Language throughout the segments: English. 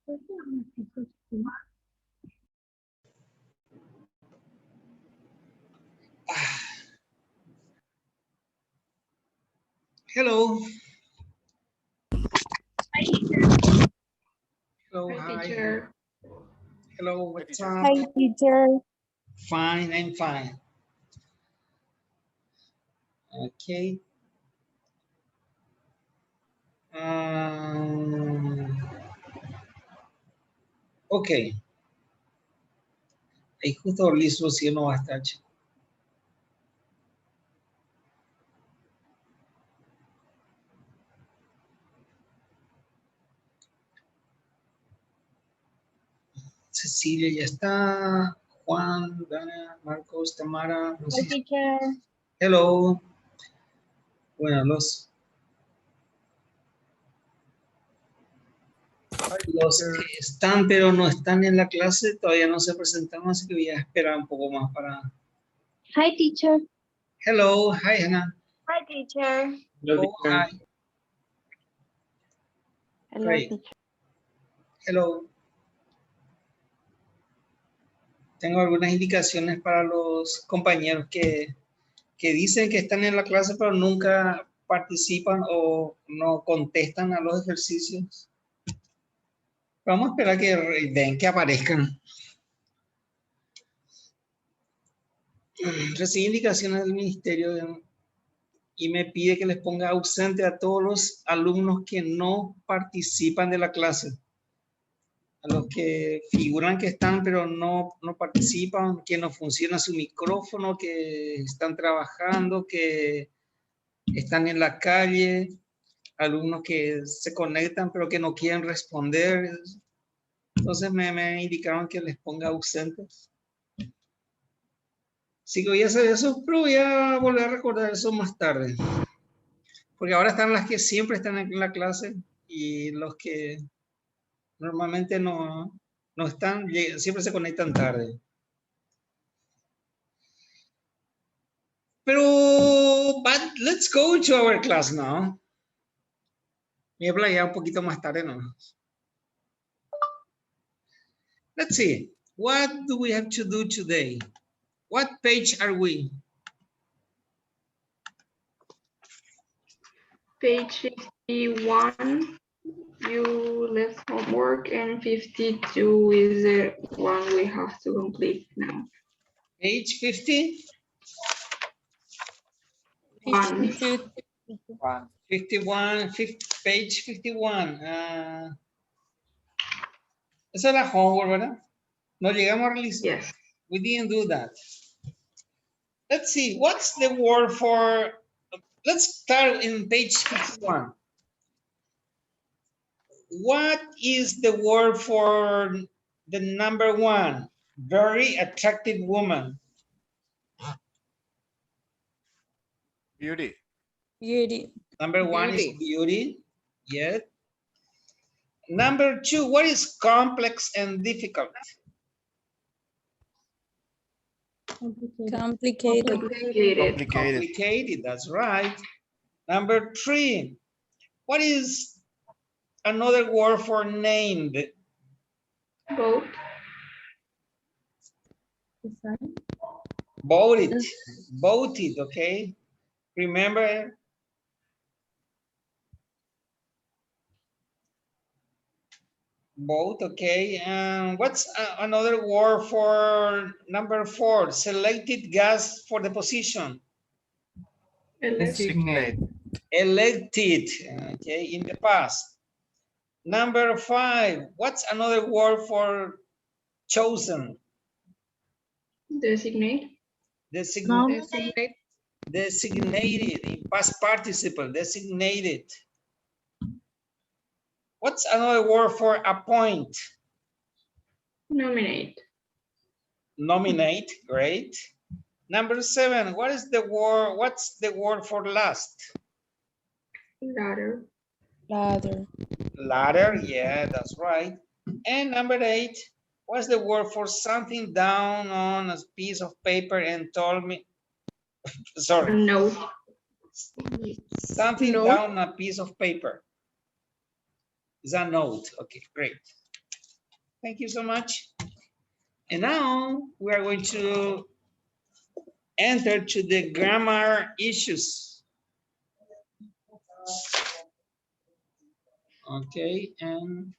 Hello. Hi, teacher. Hello, Hi, hi. teacher. Hello, what's up? Hi, teacher. Fine, I'm fine. Okay. Ok. Ahí justo Liz Rocío no va a estar, chico. Cecilia ya está. Juan, Dana, Marcos, Tamara. Hi, teacher. Hello. Bueno, los que están pero no están en la clase todavía no se presentaron, así que voy a esperar un poco más para... Hi, teacher. Hello, hi, Hannah. Hi, teacher. Hello, hi. Hello, Great. teacher. Hello. Tengo algunas indicaciones para los compañeros que dicen que están en la clase pero nunca participan o no contestan a los ejercicios. Vamos a esperar que ven que aparezcan. Recibí indicaciones del ministerio y me pide que les ponga ausente a todos los alumnos que no participan de la clase. A los que figuran que están pero no participan, que no funciona su micrófono, que están trabajando, que están en la calle, alumnos que se conectan pero que no quieren responder. Entonces me indicaron que les ponga ausentes. Sí que voy a hacer eso, pero voy a volver a recordar eso más tarde. Porque ahora están las que siempre están en la clase y los que normalmente no están, siempre se conectan tarde. Pero, but let's go to our class now. Me voy a ya un poquito más tarde, ¿no? Let's see. What do we have to do today? What page are we? Page 51, you left homework, and 52 is the one we have to complete now. Page 50? 52. 51, page 51. Esa era homework, ¿verdad? No llegamos a realizar. Yes. We didn't do that. Let's see, what's the word for, let's start in page 51. What is the word for the number one? Very attractive woman. Beauty. Beauty. Number one is beauty. Yes. Number two, what is complex and difficult? Complicated. Complicated, that's right. Number three, what is another word for named? Both. Voted, voted, okay? Remember? Both, okay. What's another word for number four? Selected gas for the position. Designate. Elected, okay, in the past. Number five, what's another word for chosen? Designate. Designated. Designated, in past participle, designated. What's another word for appoint? Nominate. Nominate, great. Number seven, what is the word, what's the word for last? Ladder. Ladder. Ladder, yeah, that's right. And number eight, what's the word for something down on a piece of paper and told me, sorry. Note. Something down on a piece of paper. Is a note, okay, great. Thank you so much. And now we are going to enter to the grammar issues. Okay, and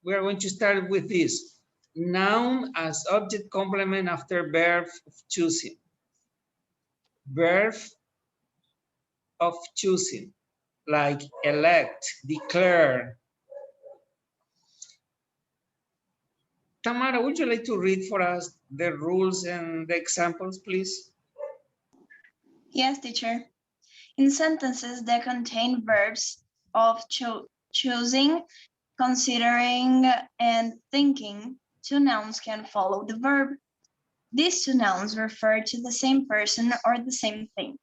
we are going to start with this. Noun as object complement after verb of choosing. Verb of choosing, like elect, declare. Tamara, would you like to read for us the rules and the examples, please? Yes, teacher. In sentences that contain verbs of choosing, considering, and thinking, two nouns can follow the verb. These two nouns refer to the same person or the same thing.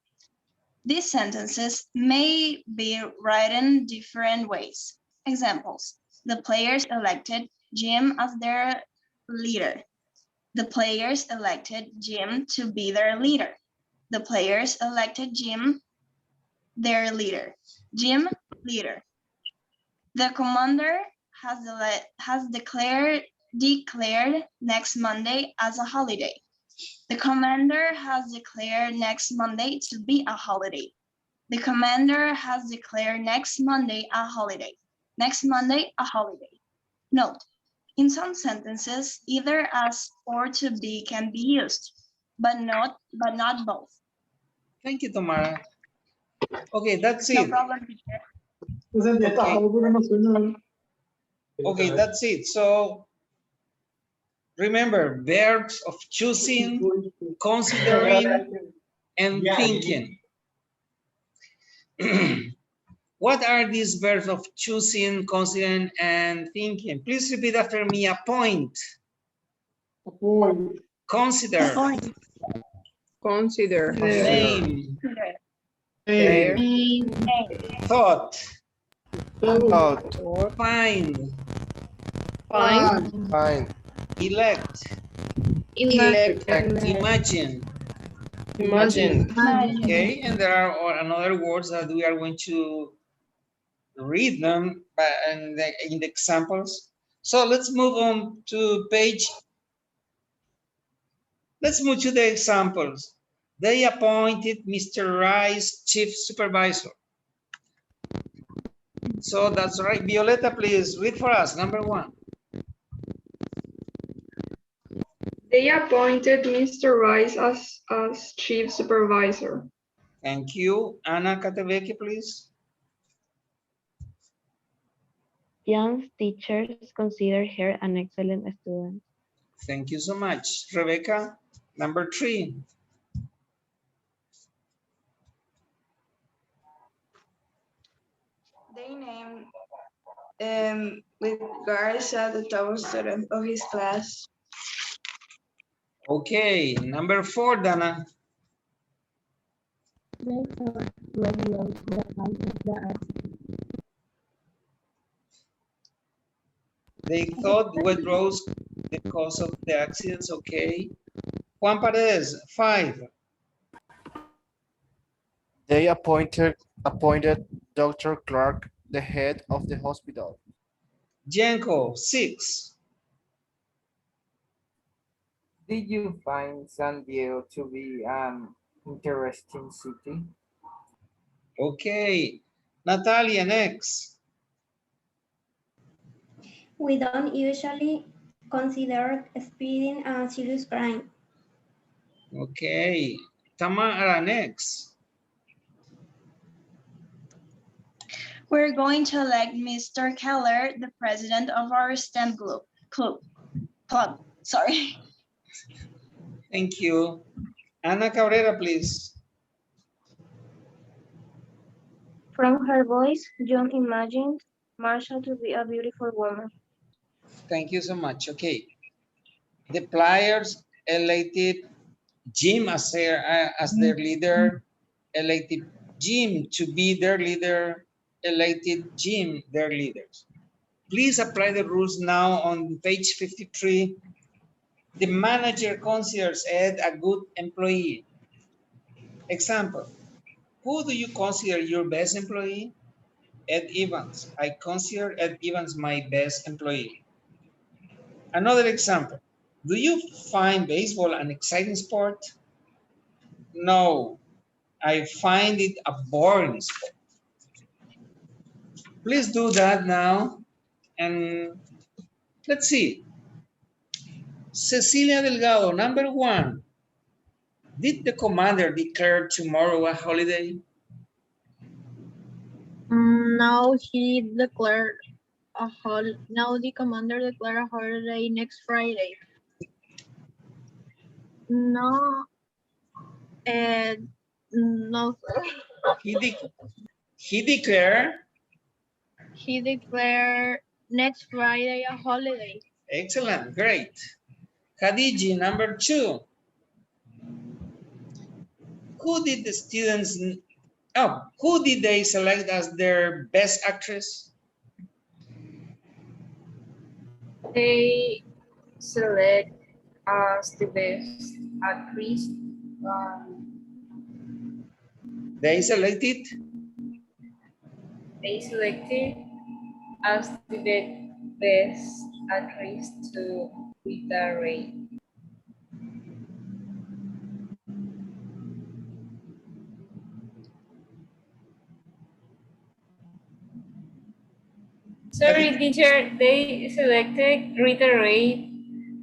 These sentences may be written different ways. Examples: the players elected Jim as their leader. The players elected Jim to be their leader. The players elected Jim their leader. Jim, leader. The commander has declared next Monday as a holiday. The commander has declared next Monday to be a holiday. The commander has declared next Monday a holiday. Next Monday, a holiday. Note: in some sentences, either as or to be can be used, but not both. Thank you, Tamara. Okay, that's No it. problem, teacher. Okay, that's it. So remember, verbs of choosing, considering, and thinking. What are these verbs of choosing, considering, and thinking? Please repeat after me. Appoint. Consider. Point. Consider. Name. There. Thought. Thought. Find. Find. Find. Elect. Elect. Imagine. Imagine. Okay, and there are another words that we are going to read them in the examples. So let's move on to page. Let's move to the examples. They appointed Mr. Rice chief supervisor. So that's right. Violeta, please read for us. Number one. They appointed Mr. Rice as chief supervisor. Thank you. Anna Kateveke, please. Young teachers consider her an excellent student. Thank you so much. Rebecca, number three. They named with Garza the top student of his class. Okay, number four, Dana. They thought Wet Rose the cause of the accidents. Okay. Juan Paredes, five. They appointed Dr. Clark the head of the hospital. Jenko, six. Did you find San Diego to be an interesting city? Okay. Natalia, next. We don't usually consider speeding a serious crime. Okay. Tamara, next. We're going to elect Mr. Keller the president of our STEM club. Sorry. Thank you. Ana Cabrera, please. From her voice, John imagined Marsha to be a beautiful woman. Thank you so much. Okay. The players elected Jim as their leader, elected Jim to be their leader, elected Jim their leaders. Please apply the rules now on page 53. The manager considers Ed a good employee. Example, who do you consider your best employee? Ed Evans. I consider Ed Evans my best employee. Another example. Do you find baseball an exciting sport? No, I find it a boring sport. Please do that now. And let's see. Cecilia Delgado, number 1. Did the commander declare tomorrow a holiday? Now he declared now the commander declared a holiday next Friday. No, no. He declared. He declared next Friday a holiday. Excellent, great. Khadiji, number 2. Who did the students, who did they select as their best actress? They select as the best actress. They selected As the best actress to Rita Ray. Sorry, teacher, they selected Rita Ray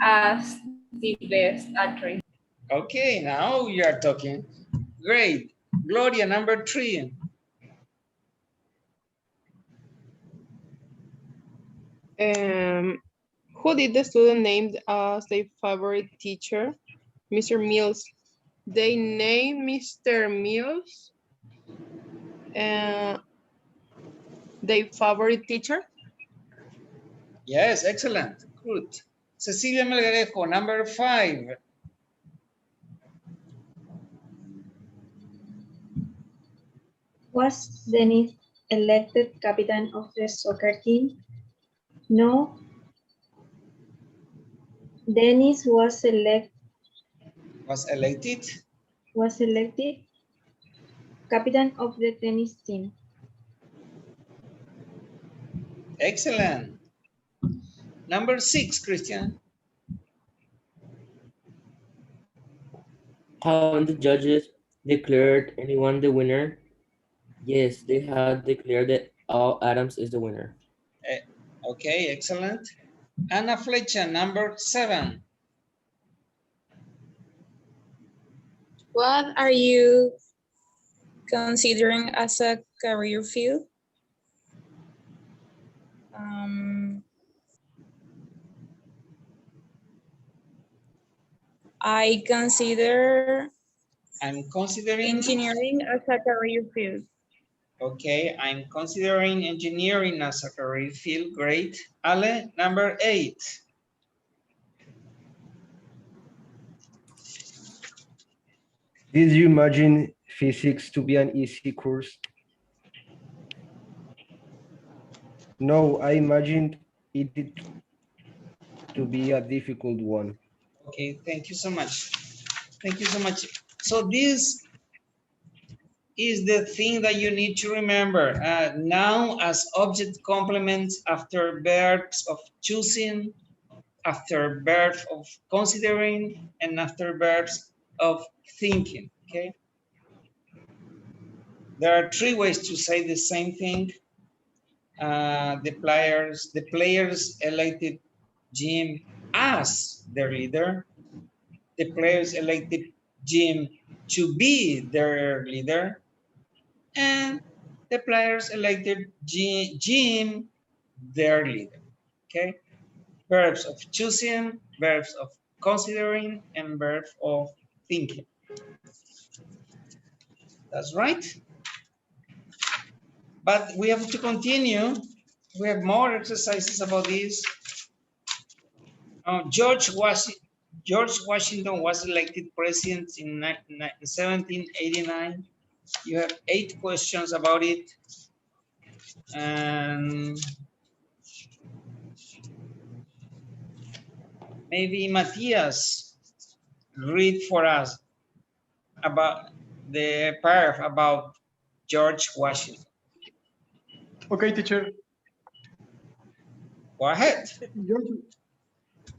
as the best actress. Okay, now you are talking. Great. Gloria, number 3. Who did the student named as their favorite teacher? Mr. Mills. They named Mr. Mills their favorite teacher? Yes, excellent. Good. Cecilia Melgarejo, number 5. Was Dennis elected captain of the soccer team? No. Dennis was elected captain of the tennis team. Excellent. Number 6, Christian. Haven't the judges declared anyone the winner? Yes, they have declared that Al Adams is the winner. Okay, excellent. Ana Flecha, number 7. What are you considering as a career field? I'm considering engineering as a career field. Okay, I'm considering engineering as a career field. Great. Ale, number 8. Did you imagine physics to be an easy course? No, I imagined it to be a difficult one. Okay, thank you so much. Thank you so much. So this is the thing that you need to remember. Noun as object complements after verbs of choosing, after verbs of considering, and after verbs of thinking, okay? There are 3 ways to say the same thing. The players elected Jim as their leader. The players elected Jim to be their leader. And the players elected Jim their leader, okay? Verbs of choosing, verbs of considering, and verbs of thinking. That's right. But we have to continue. We have more exercises about this. George Washington was elected president in 1789. You have 8 questions about it. And maybe Matthias read for us about the paragraph about George Washington. Okay, teacher. Go ahead.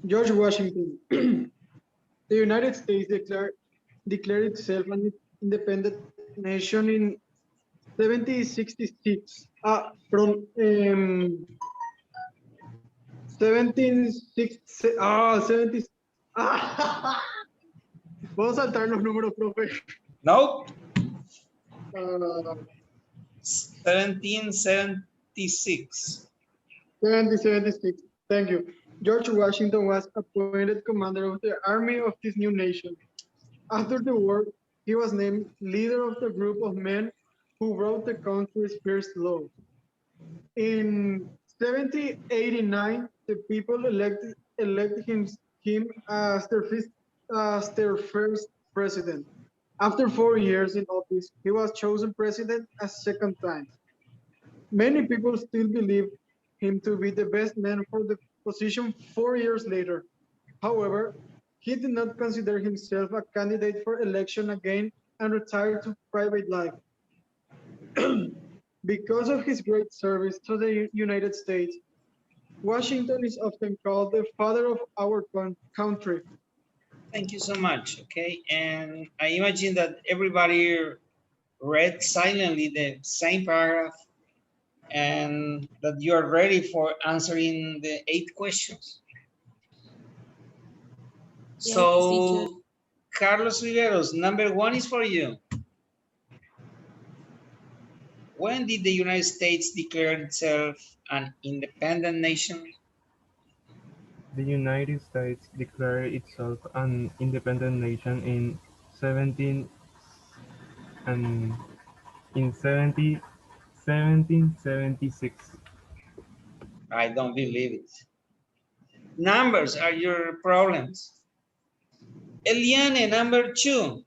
George Washington. The United States declared itself an independent nation in 1766. From 1760. 70. ¿Puedo saltar los números, profe? Nope. 1776. 1776. Thank you. George Washington was appointed commander of the army of this new nation. After the war, he was named leader of the group of men who wrote the country's first law. In 1789, the people elected him as their first president. After 4 years in office, he was chosen president a second time. Many people still believe him to be the best man for the position 4 years later. However, he did not consider himself a candidate for election again and retired to private life. Because of his great service to the United States, Washington is often called the father of our country. Thank you so much. Okay, and I imagine that everybody read silently the same paragraph and that you are ready for answering the 8 questions. Yes, So, teacher. Carlos Riveros, number 1 is for you. When did the United States declare itself an independent nation? The United States declared itself an independent nation in 1776. I don't believe it. Numbers are your problems. Eliane, number 2.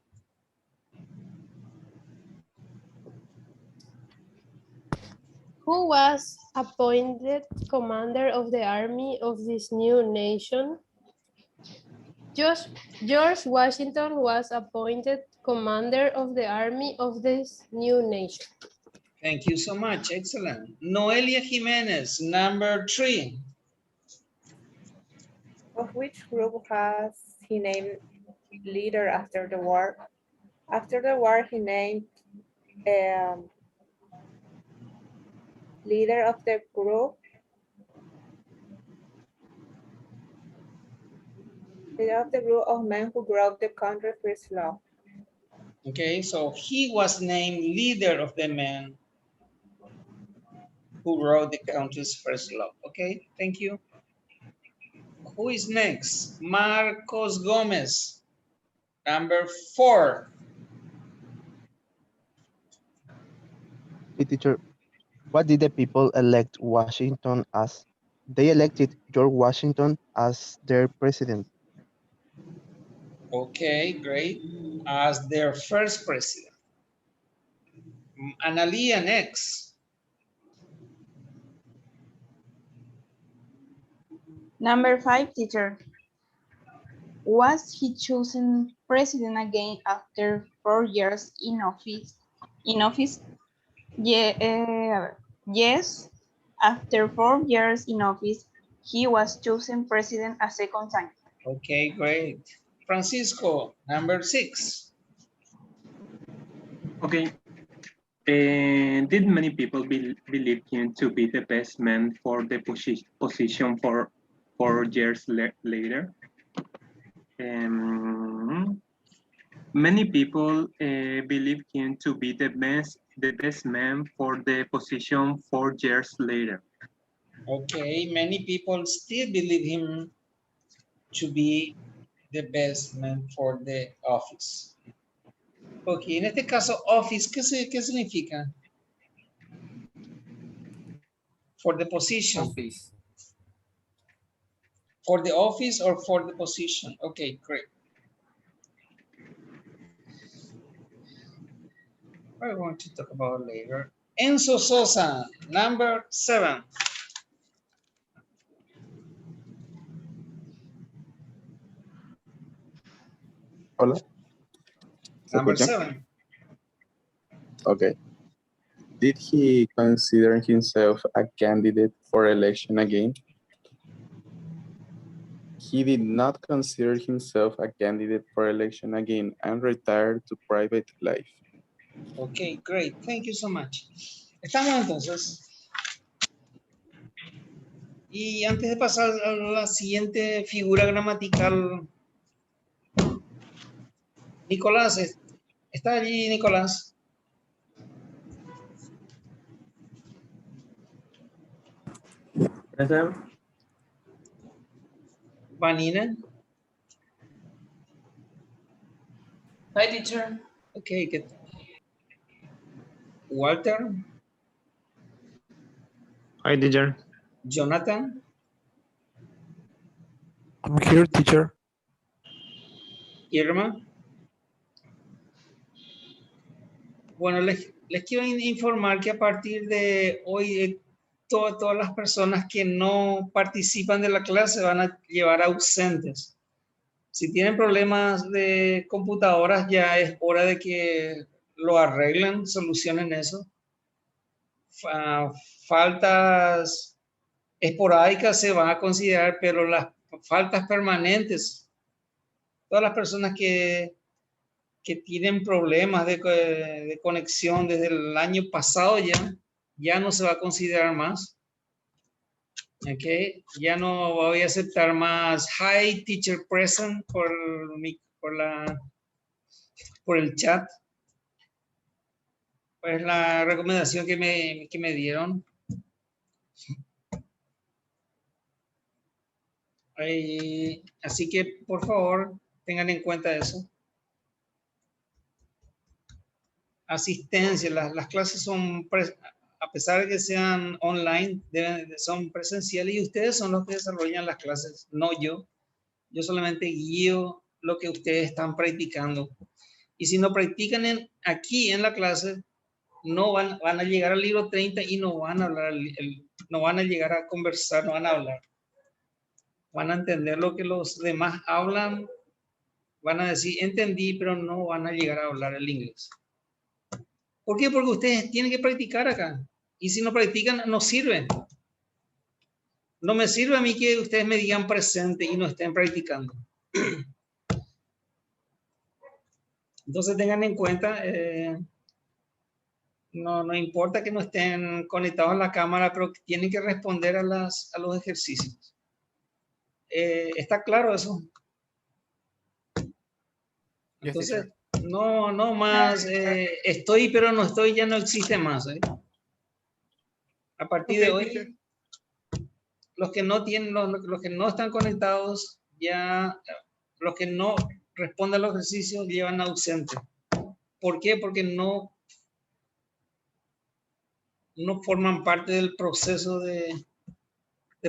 Who was appointed commander of the army of this new nation? George Washington was appointed commander of the army of this new nation. Thank you so much. Excellent. Noelia Jimenez, number 3. Of which group has he named leader after the war? After the war, he named leader of the group of men who wrote the country's first law. Okay, so he was named leader of the men who wrote the country's first law. Okay, thank you. Who is next? Marcos Gomez, number 4. Hey, teacher, what did the people elect Washington as? They elected George Washington as their president. Okay, great. As their first president. Analia next. Number 5, teacher. Was he chosen president again after 4 years in office? Yes. After 4 years in office, he was chosen president a second time. Okay, great. Francisco, number 6. Okay. Did many people believe him to be the best man for the position for 4 years later? Many people believe him to be the best man for the position 4 years later. Okay, many people still believe him to be the best man for the office. Ok, en este caso, office, ¿qué significa? For the position. Office. For the office or for the position? Okay, great. We're going to talk about later. Enzo Sosa, number 7. Hola. Number 7. Okay. Did he consider himself a candidate for election again? He did not consider himself a candidate for election again and retired to private life. Ok, great. Thank you so much. Estamos entonces. Y antes de pasar a la siguiente figura gramatical, Nicolás, ¿está allí Nicolás? Present. Vanina? Hi, teacher. Okay, good. Walter? Hi, teacher. Jonathan? I'm here, teacher. Irma? Bueno, les quiero informar que a partir de hoy todas las personas que no participan de la clase van a llevar ausentes. Si tienen problemas de computadoras, ya es hora de que lo arreglen, solucionen eso. Faltas esporádicas se van a considerar, pero las faltas permanentes, todas las personas que tienen problemas de conexión desde el año pasado ya no se va a considerar más. Okay. Ya no voy a aceptar más hi teacher present por el chat. Pues la recomendación que me dieron. Así que por favor tengan en cuenta eso. Asistencia, las clases son, a pesar de que sean online, son presenciales y ustedes son los que desarrollan las clases, no yo. Yo solamente guío lo que ustedes están practicando. Y si no practican aquí en la clase, no van a llegar al libro 30 y no van a hablar, no van a llegar a conversar, no van a hablar. Van a entender lo que los demás hablan, van a decir, entendí, pero no van a llegar a hablar el inglés. ¿Por qué? Porque ustedes tienen que practicar acá. Y si no practican, no sirven. No me sirve a mí que ustedes me digan presente y no estén practicando. Entonces tengan en cuenta, no importa que no estén conectados a la cámara, pero tienen que responder a los ejercicios. ¿Está claro eso? Entonces, no más, estoy pero no estoy, ya no existe más. A partir de hoy, los que no tienen, los que no están conectados, ya, los que no responden a los ejercicios llevan ausente. ¿Por qué? Porque no forman parte del proceso de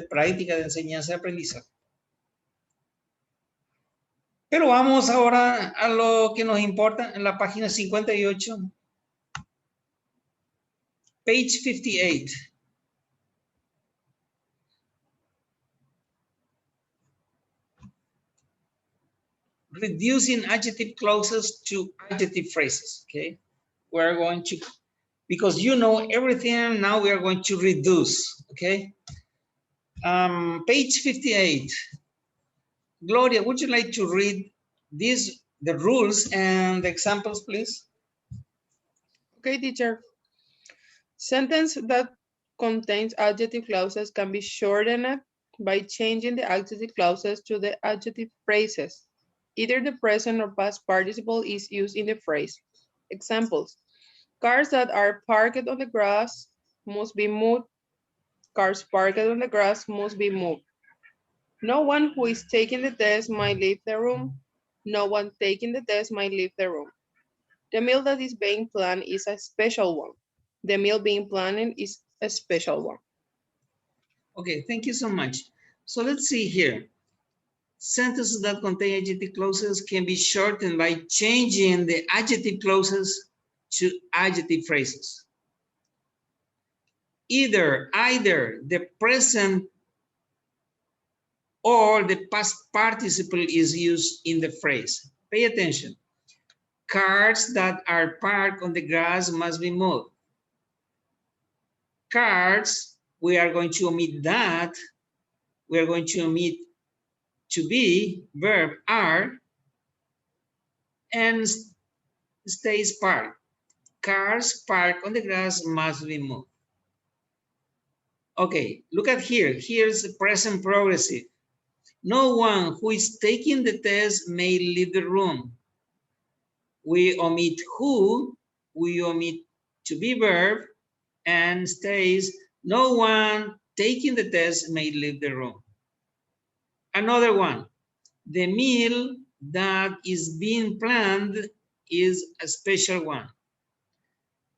práctica, de enseñanza y aprendizaje. Pero vamos ahora a lo que nos importa en la página 58. Page 58. Reducing adjective clauses to adjective phrases, okay? We're going to, because you know everything, now we are going to reduce, okay? Page 58. Gloria, would you like to read the rules and the examples, please? Okay, teacher. Sentence that contains adjective clauses can be shortened by changing the adjective clauses to the adjective phrases. Either the present or past participle is used in the phrase. Examples: cars that are parked on the grass must be moved. Cars parked on the grass must be moved. No one who is taking the test might leave the room. No one taking the test might leave the room. The meal that is being planned is a special one. The meal being planned is a special one. Okay, thank you so much. So let's see here. Sentences that contain adjective clauses can be shortened by changing the adjective clauses to adjective phrases. Either the present or the past participle is used in the phrase. Pay attention. Cars that are parked on the grass must be moved. Cards, we are going to omit that. We are going to omit to be, verb are, and stays parked. Cars parked on the grass must be moved. Okay, look at here. Here's the present progressive. No one who is taking the test may leave the room. We omit who, we omit to be verb, and stays, no one taking the test may leave the room. Another one, the meal that is being planned is a special one.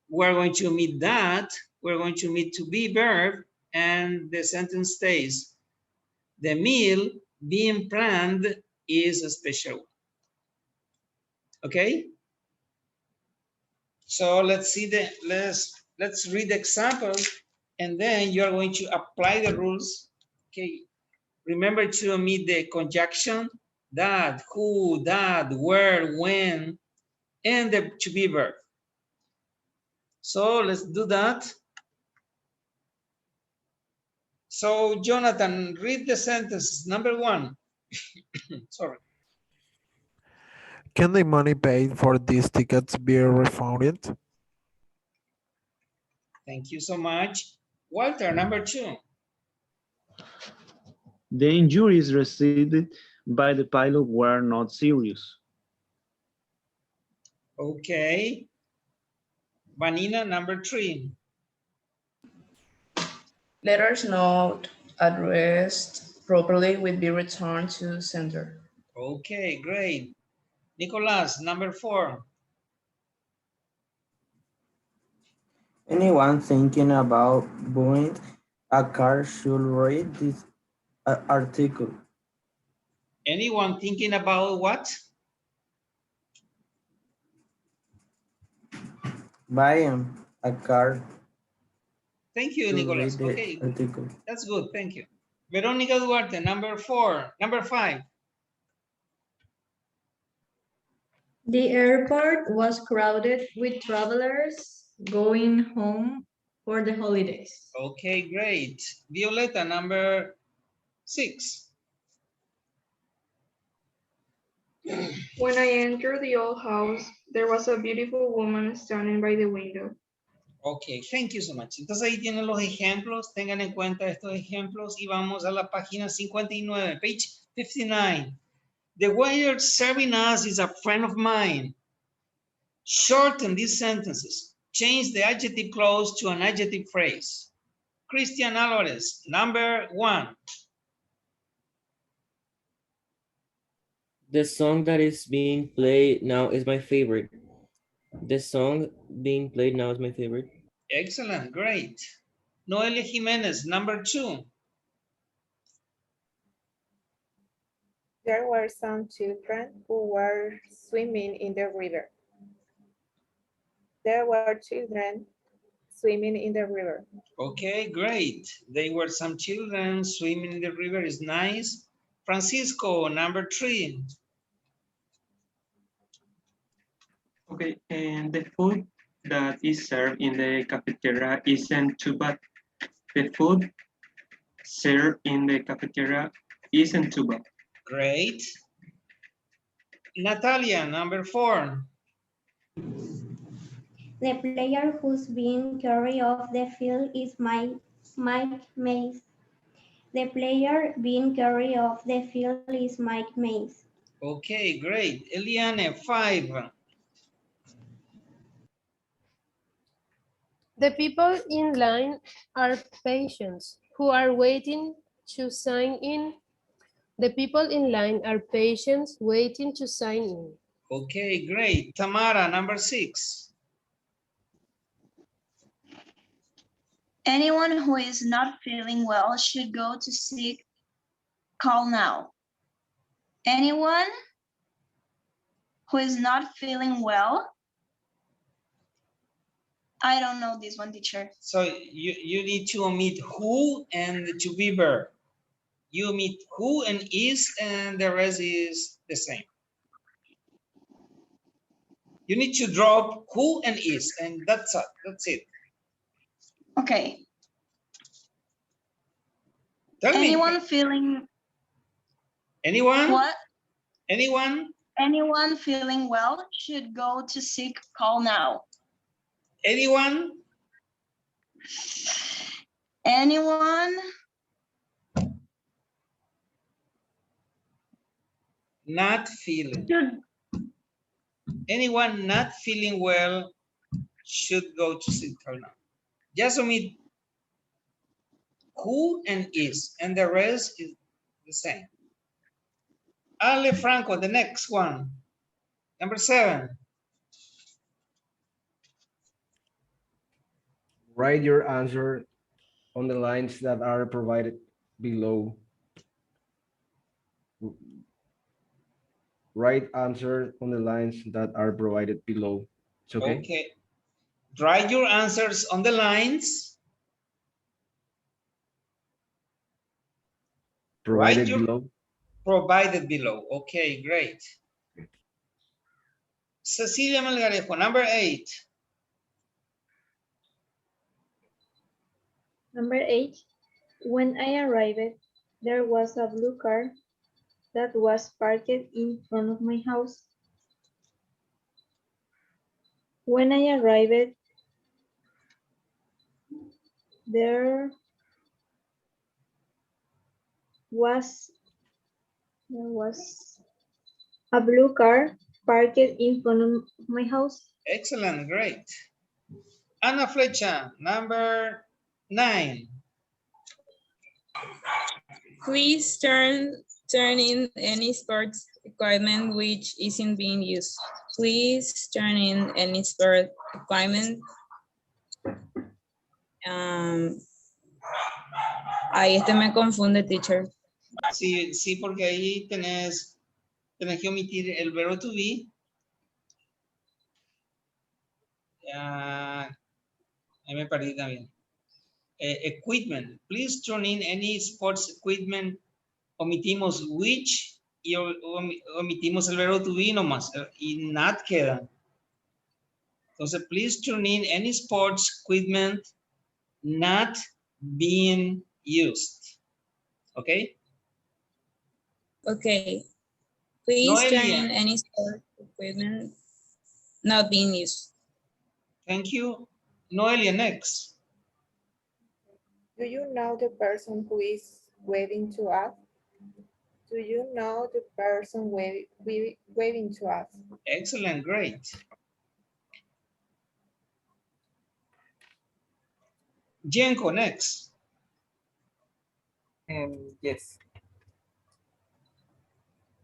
We're going to omit that, we're going to omit to be verb, and the sentence stays, the meal being planned is a special one. Okay? So let's see let's read the example, and then you're going to apply the rules. Okay. Remember to omit the conjunction, that, who, that, where, when, and the to be verb. So let's do that. So Jonathan, read the sentences. Number 1. Sorry. Can the money paid for these tickets be refunded? Thank you so much. Walter, number 2. The injuries received by the pilot were not serious. Okay. Vanina, number 3. Letters not addressed properly will be returned to sender. Okay, great. Nicolas, number 4. Anyone thinking about buying a car should read this article. Anyone thinking about what? Buying a car. Thank you, should Nicolas. read the Okay, article. that's good. Thank you. Veronica Duarte, number 5. The airport was crowded with travelers going home for the holidays. Okay, great. Violeta, number 6. When I entered the old house, there was a beautiful woman standing by the window. Ok, thank you so much. Entonces ahí tienen los ejemplos, tengan en cuenta estos ejemplos y vamos a la página 59, page 59. The waiter serving us is a friend of mine. Shorten these sentences. Change the adjective clause to an adjective phrase. Christian Alvarez, number 1. The song that is being played now is my favorite. The song being played now is my favorite. Excellent, great. Noelia Jimenez, number 2. There were some children who were swimming in the river. There were children swimming in the river. Okay, great. There were some children swimming in the river is nice. Francisco, number 3. Okay, and the food that is served in the cafeteria isn't too bad. The food served in the cafeteria isn't too bad. Great. Natalia, number 4. The player who's being carried off the field is Mike Mays. The player being carried off the field is Mike Mays. Okay, great. Eliane, 5. The people in line are patients who are waiting to sign in. The people in line are patients waiting to sign in. Okay, great. Tamara, number 6. Anyone who is not feeling well should go to sick call now. Anyone who is not feeling well? I don't know this one, teacher. So you need to omit who and the to be verb. You omit who and is, and the rest is the same. You need to drop who and is, and that's it. Okay. Tell Anyone me. feeling Anyone? what? Anyone? Anyone feeling well should go to sick call now. Anyone? Anyone? Not feeling. Anyone not feeling well should go to sick call now. Just omit who and is, and the rest is the same. Ale Franco, the next one. Number 7. Write your answer on the lines that are provided below. Write answer on the lines that are provided below. It's okay? Okay. Write your answers on the lines. Provided below. Provided below. Okay, great. Cecilia Melgarejo, number 8. Number 8. When I arrived, there was a blue car that was parked in front of my house. When I arrived, there was a blue car parked in front of my house. Excellent, great. Ana Flecha, number 9. Please turn in any sports equipment which isn't being used. Please turn in any sport equipment. Ahí me confunde, teacher. Sí, sí, porque ahí tenés que omitir el verbo to be. Ahí me perdí también. Equipment. Please turn in any sports equipment. Omitimos which y omitimos el verbo to be nomás. Y not queda. Entonces, please turn in any sports equipment not being used. Okay? Okay. Please Noelia. turn in any sport equipment not being used. Thank you. Noelia, next. Do you know the person who is waving to us? Do you know the person waving to us? Excellent, great. Jenko, next. Yes.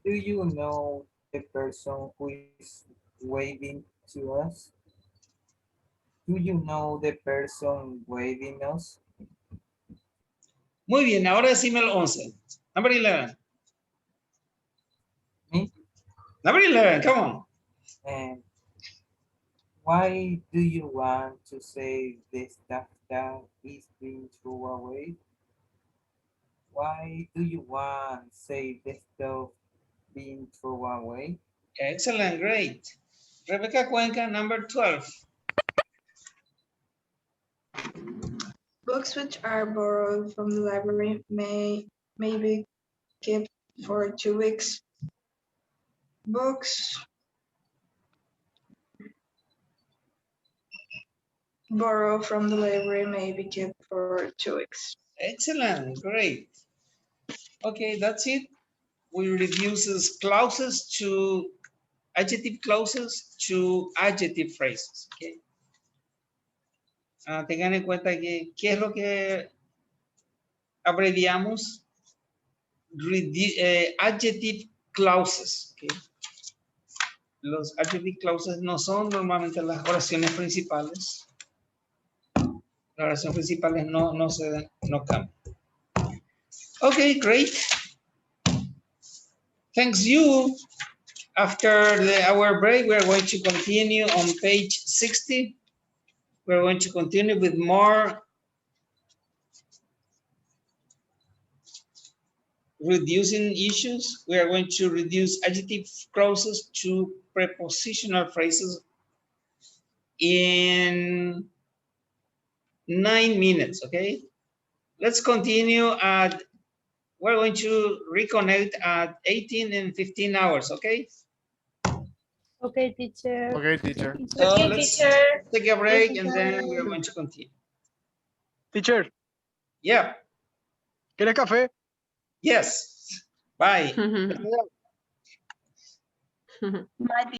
Do you know the person who is waving to us? Do you know the person waving us? Muy bien, ahora decime el 11. Number 11. Me? Number 11, come on. And why do you want to say the stuff that is being thrown away? Why do you want to say the stuff being thrown away? Excellent, great. Rebecca Cuenca, number 12. Books which are borrowed from the library may be kept for 2 weeks. Books borrowed from the library may be kept for 2 weeks. Excellent, great. Okay, that's it. We reduce clauses to adjective clauses to adjective phrases. Okay. Tengan en cuenta que qué es lo que abreviamos adjective clauses. Okay. Los adjective clauses no son normalmente las oraciones principales. Las oraciones principales no cambian. Okay, great. Thanks you. After our break, we are going to continue on page 60. We're going to continue with more reducing issues. We are going to reduce adjective clauses to prepositional phrases in 9 minutes, okay? Let's continue at we're going to reconnect at 18 and 15 hours, okay? Okay, teacher. Okay, teacher. So Okay, let's teacher. take a break and then we're going to continue. Teacher, Yeah, ¿quieres café? yes. Bye. Might be